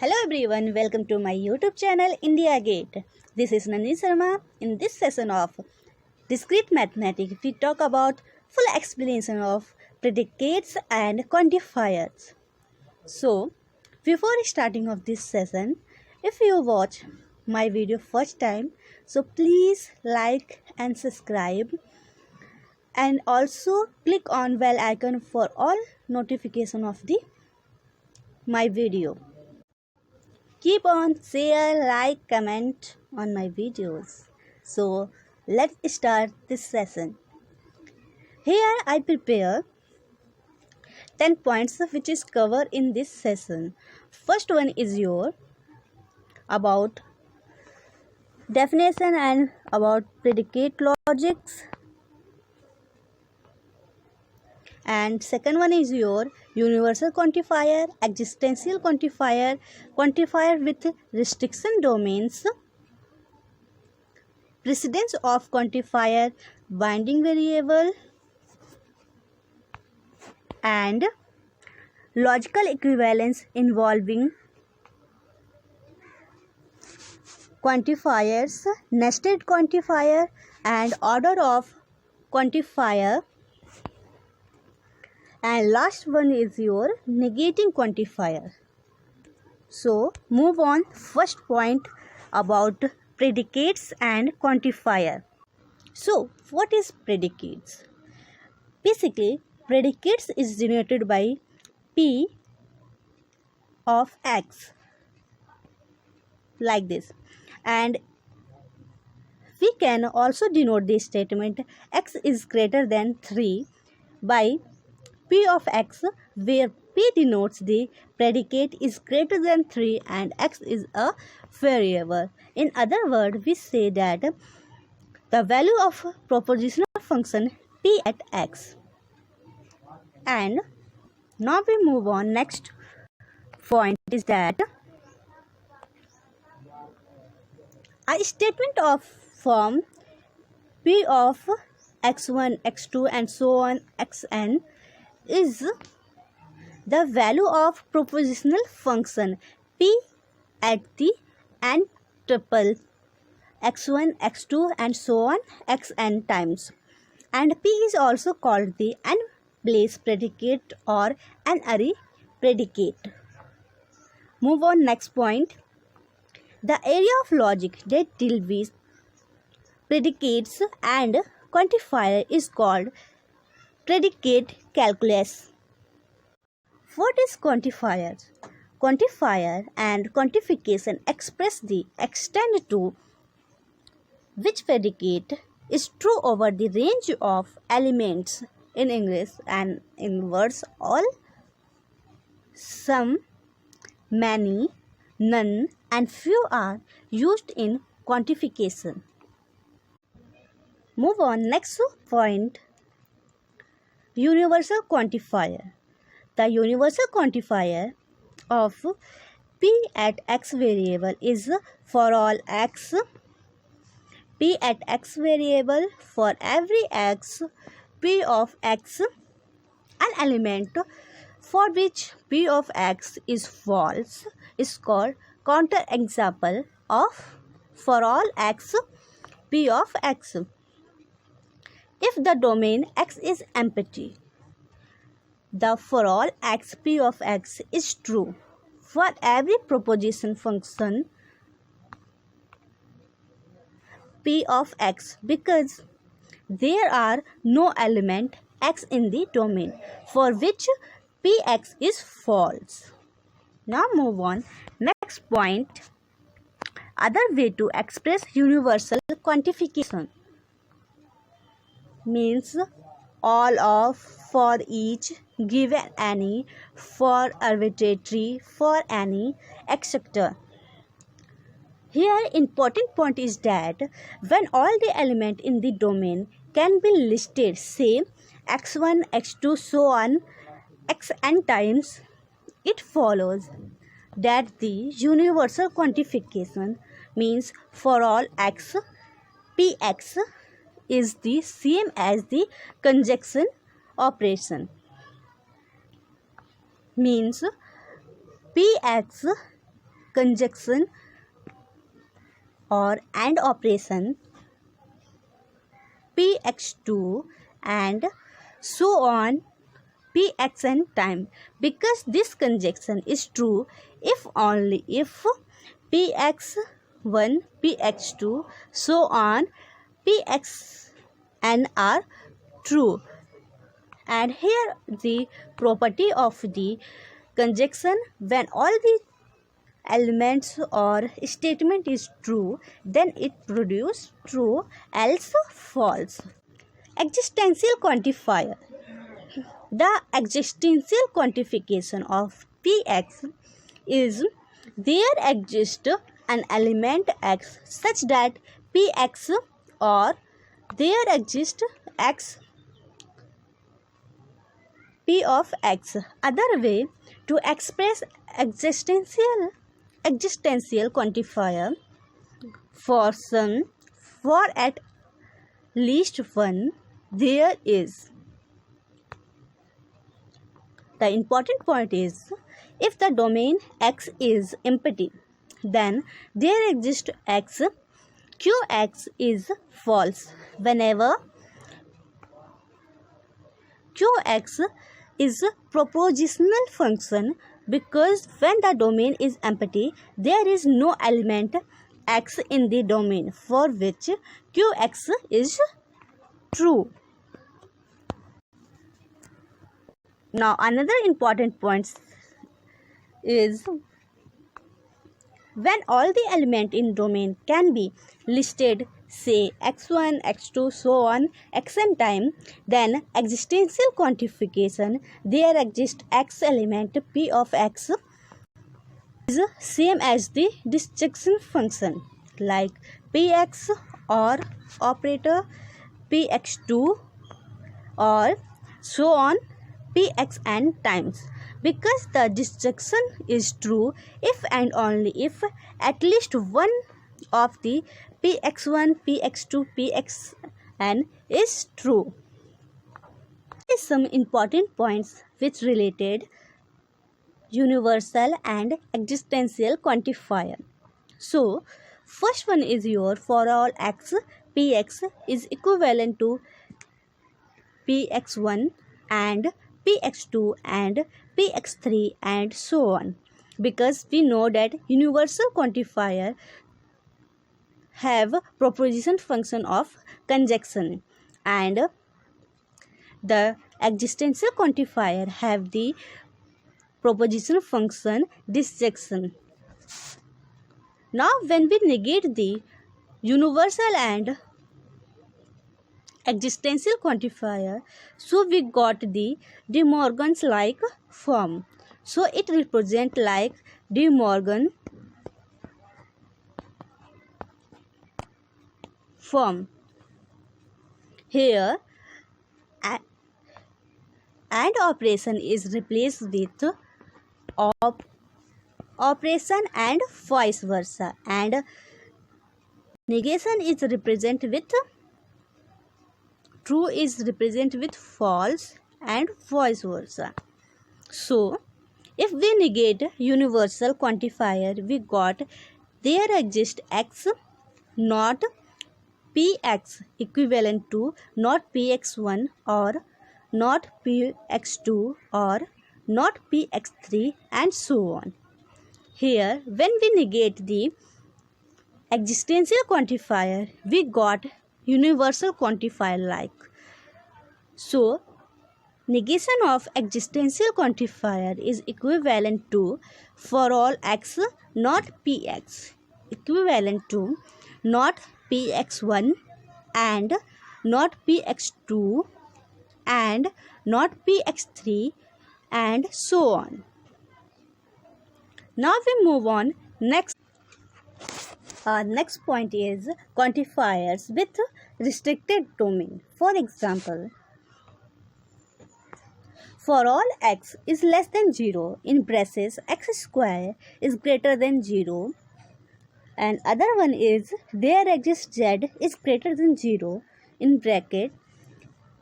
Hello everyone, welcome to my YouTube channel India Gate. This is Nandini Sharma. In this session of Discrete Mathematics, we talk about full explanation of predicates and quantifiers. So, before starting of this session, if you watch my video first time, so please like and subscribe and also click on bell icon for all notification of my video. Keep on share, like, comment on my videos. So let's start this session. Here I prepare 10 points which is covered in this session. First one is your about definition and about predicate logics. And second one is your universal quantifier, existential quantifier, quantifier with restriction domains, precedence of quantifier, binding variable, and logical equivalence involving quantifiers, nested quantifier, and order of quantifier. And last one is your negating quantifier. So move on. First point about predicates and quantifier. So what is predicates? Basically, predicates is denoted by P of X like this, and we can also denote this statement X is greater than 3 by P of X, where P denotes the predicate is greater than 3 and X is a variable. In other words, we say that the value of propositional function P at X. And now we move on. Next point is that a statement of form P of x1, x2 and so on xn is the value of propositional function P at the n tuple x1, x2 and so on xn times, and P is also called the n-place predicate or n-array predicate. Move on. Next point. The area of logic that deals with predicates and quantifier is called predicate calculus. What is quantifier? Quantifier and quantification express the extent to which predicate is true over the range of elements in English, and in words all, some, many, none and few are used in quantification. Move on. Next point. Universal quantifier. The universal quantifier of P at X variable is for all X. P at X variable for every X, P of X, an element for which P of X is false is called counterexample of for all X, P of X. If the domain X is empty, the for all X, P of X is true for every proposition function P of X, because there are no element X in the domain for which Px is false. Now move on. Next point. Other way to express universal quantification means all of, for each, given any, for arbitrary, for any, etc. Here important point is that when all the elements in the domain can be listed, say x1, x2, so on xn times, it follows that the universal quantification means for all x, Px is the same as the conjunction operation. Means Px conjunction or AND operation px2 and so on pxn time, because this conjunction is true if only if px1 px2 so on pxn are true. And here the property of the conjunction: when all the elements or statement is true, then it produce true, else false. Existential quantifier. The existential quantification of Px is there exists an element x such that Px or there exists x P of x. Other way to express existential quantifier: for some, for at least one, there is. The important point is, if the domain X is empty, then there exists X. Qx is false whenever Qx is a propositional function, because when the domain is empty, there is no element X in the domain for which Qx is true. Now another important point is, when all the element in domain can be listed, say x1, x2, so on xn time, then existential quantification there exists x element p of x is same as the disjunction function, like px or operator px2 or so on pxn times, because the disjunction is true if and only if at least one of the px1, px2, pxn is true. Here is some important points which related universal and existential quantifier. So first one is your for all x, px is equivalent to px1 and px2 and px3 and so on, because we know that universal quantifier have proposition function of conjunction and the existential quantifier have the proposition function disjunction. Now when we negate the universal and existential quantifier, so we got the De Morgan's like form. So it represent like De Morgan form. Here and operation is replaced with operation and vice versa, and negation is represented with true is represented with false and vice versa. So if we negate universal quantifier, we got there exists x not px equivalent to not px1 or not px2 or not px3 and so on. Here when we negate the existential quantifier, we got universal quantifier like. So negation of existential quantifier is equivalent to for all x not px equivalent to not px1 and not px2 and not px3 and so on. Now we move on next. Next point is quantifiers with restricted domain. For example, for all x is less than 0 in braces x square is greater than 0, and other one is there exists z is greater than 0 in bracket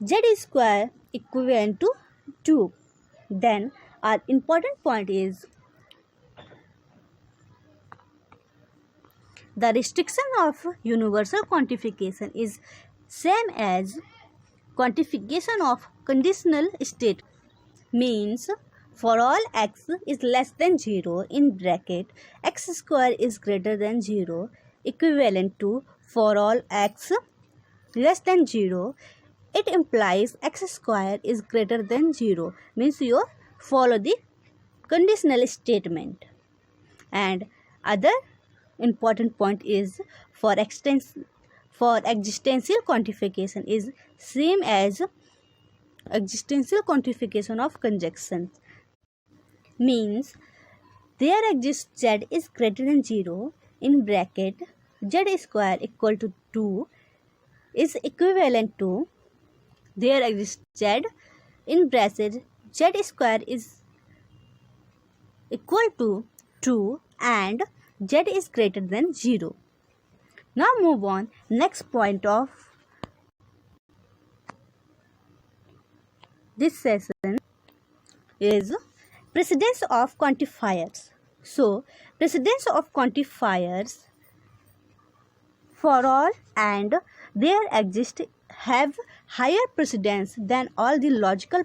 z square equivalent to 2. Then our important point is The restriction of universal quantification is same as quantification of conditional state. Means for all x is less than 0 in bracket x square is greater than 0 equivalent to for all x less than 0, it implies x square is greater than 0. Means you follow the conditional statement. And other important point is for existential quantification is same as existential quantification of conjunction. Means there exists z is greater than 0 in bracket z square equal to 2 is equivalent to there exists z in bracket z square is equal to 2 and z is greater than 0. Now move on. Next point of this session is precedence of quantifiers. So precedence of quantifiers for all and there exist have higher precedence than all the logical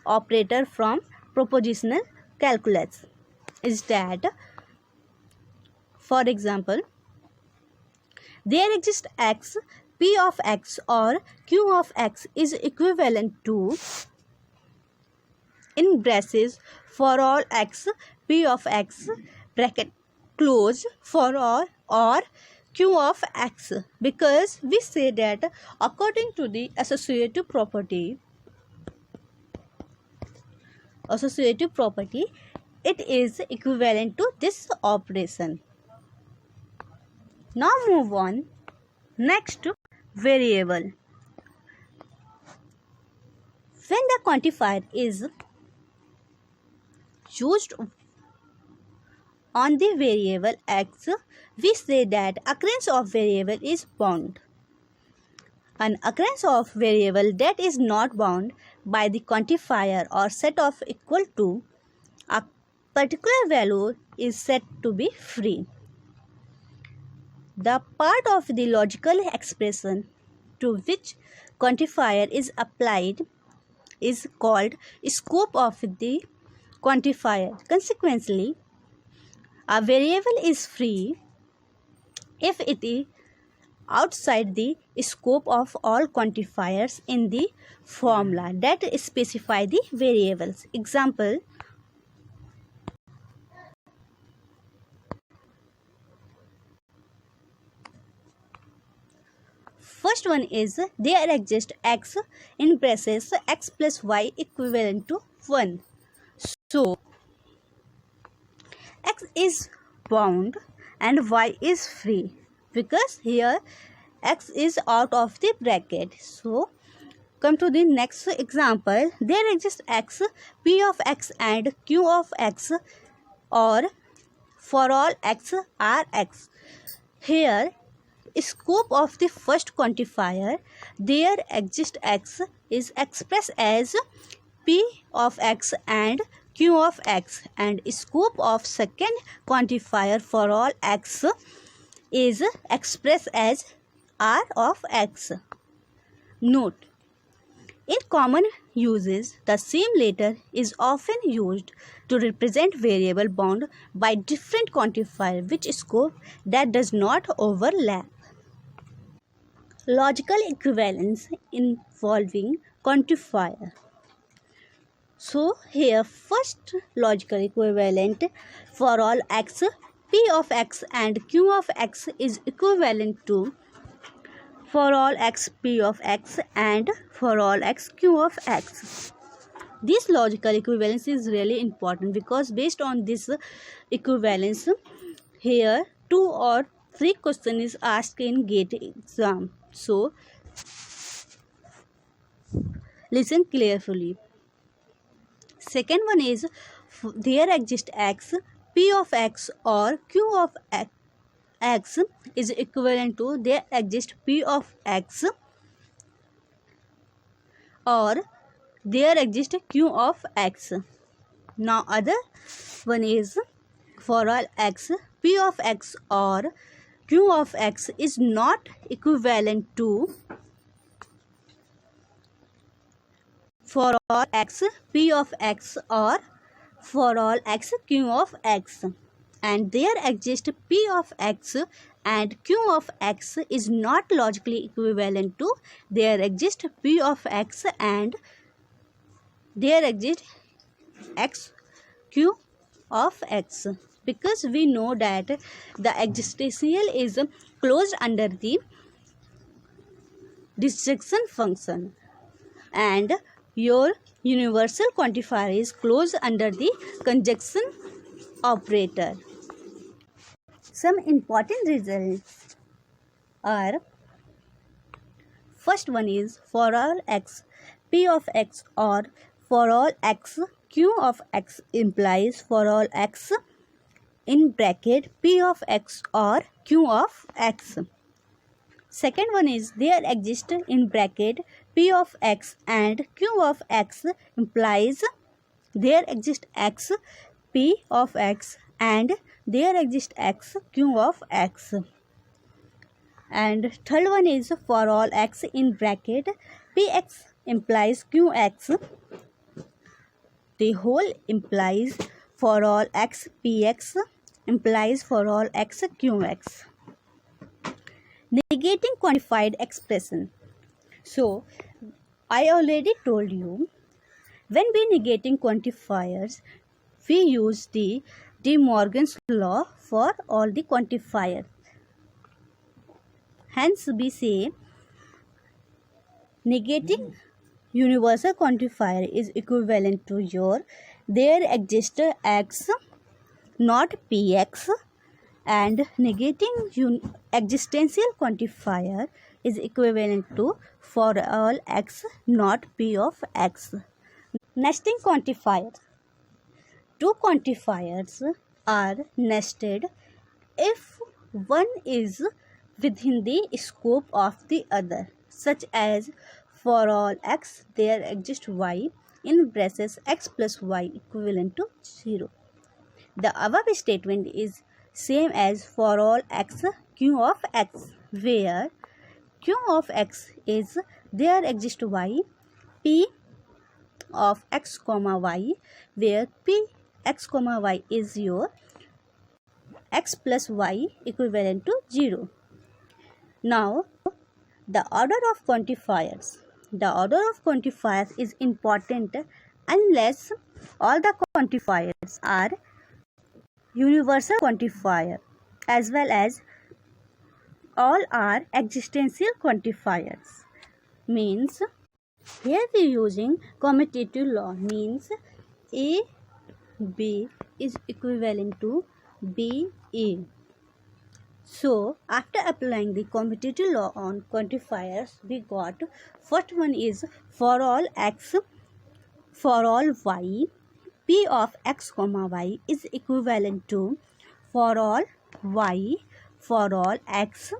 operator from propositional calculus. Is that, for example, there exists x, p of x or q of x is equivalent to in braces for all x, p of x bracket close for all or q of x, because we say that according to the associative property it is equivalent to this operation. Now move on. Next, variable. When the quantifier is used on the variable x, we say that occurrence of variable is bound. An occurrence of variable that is not bound by the quantifier or set of equal to a particular value is said to be free. The part of the logical expression to which quantifier is applied is called scope of the quantifier. Consequently, a variable is free if it is outside the scope of all quantifiers in the formula that specify the variables. Example, first one is there exists x in braces x plus y equivalent to 1. So x is bound and y is free because here x is out of the bracket. So come to the next example. There exists x, p of x and q of x or for all x are x. Here scope of the first quantifier there exists x is expressed as p of x and q of x, and scope of second quantifier for all x is expressed as r of x. Note, in common uses the same letter is often used to represent variable bound by different quantifier which scope that does not overlap. Logical equivalence involving quantifier. So here first logical equivalent for all x, p of x and q of x is equivalent to for all x, p of x and for all x, q of x. This logical equivalence is really important because based on this equivalence here 2 or 3 question is asked in GATE exam. So listen carefully. Second one is there exists x, p of x or q of x is equivalent to there exists p of x or there exists q of x. Now other one is for all x, p of x or q of x is not equivalent to for all x p of x or for all x q of x, and there exists p of x and q of x is not logically equivalent to there exists p of x and there exists x q of x, because we know that the existential is closed under the disjunction function and your universal quantifier is closed under the conjunction operator. Some important results are: first one is for all x p of x or for all x q of x implies for all x in bracket p of x or q of x. Second one is there exists in bracket p of x and q of x implies there exists x p of x and there exists x q of x. And third one is for all x in bracket px implies qx, the whole implies for all x px implies for all x qx. Negating quantified expression. So I already told you, when we negating quantifiers we use the De Morgan's law for all the quantifiers. Hence we say negating universal quantifier is equivalent to your there exists x not px, and negating existential quantifier is equivalent to for all x not p of x. Nesting quantifiers. Two quantifiers are nested if one is within the scope of the other, such as for all x there exists y in braces x plus y equivalent to 0. The above statement is same as for all x q of x, where q of x is there exists y p of x comma y, where p x comma y is your x plus y equivalent to 0. Now the order of quantifiers. The order of quantifiers is important unless all the quantifiers are universal quantifier as well as all are existential quantifiers. Means here we using commutative law, means a b is equivalent to b a. So after applying the commutative law on quantifiers we got first one is for all x for all y p of x comma y is equivalent to for all y for all x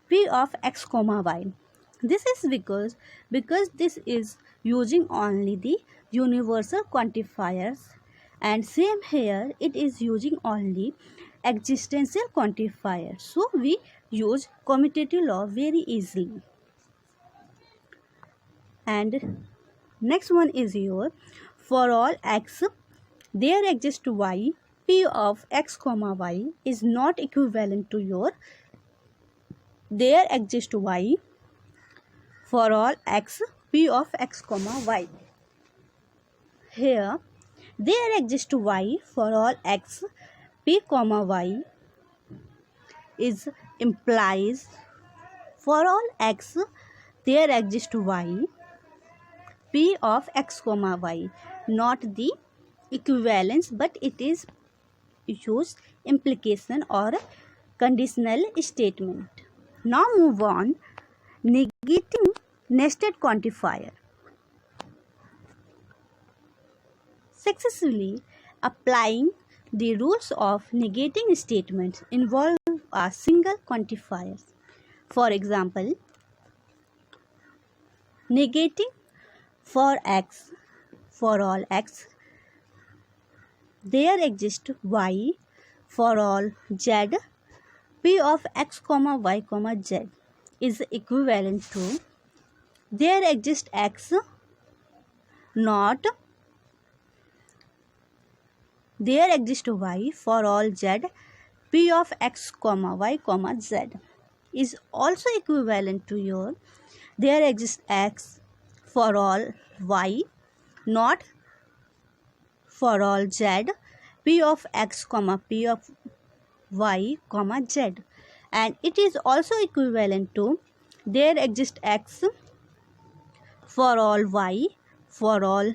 p of x comma y. This is because this is using only the universal quantifiers, and same here it is using only existential quantifier, so we use commutative law very easily. And next one is your for all x there exists y p of x comma y is not equivalent to your there exists y for all x p of x comma y. Here there exists y for all x p comma y is implies for all x there exists y p of x comma y, not the equivalence but it is used implication or conditional statement. Now move on negating nested quantifier. Successfully applying the rules of negating statements involve a single quantifier. For example, negating for x for all x there exists y for all z P of x comma y comma z is equivalent to there exists x not there exists y for all z. P of x comma y comma z is also equivalent to your there exists x for all y not for all z. P of x comma p of y comma z, and it is also equivalent to there exists x for all y for all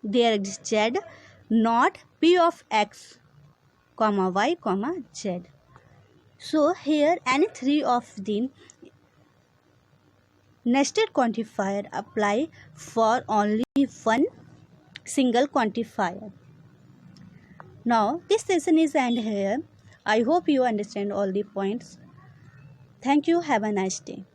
there exists z not p of x comma y comma z. So here any three of the nested quantifier apply for only one single quantifier. Now this session is end here. I hope you understand all the points. Thank you. Have a nice day.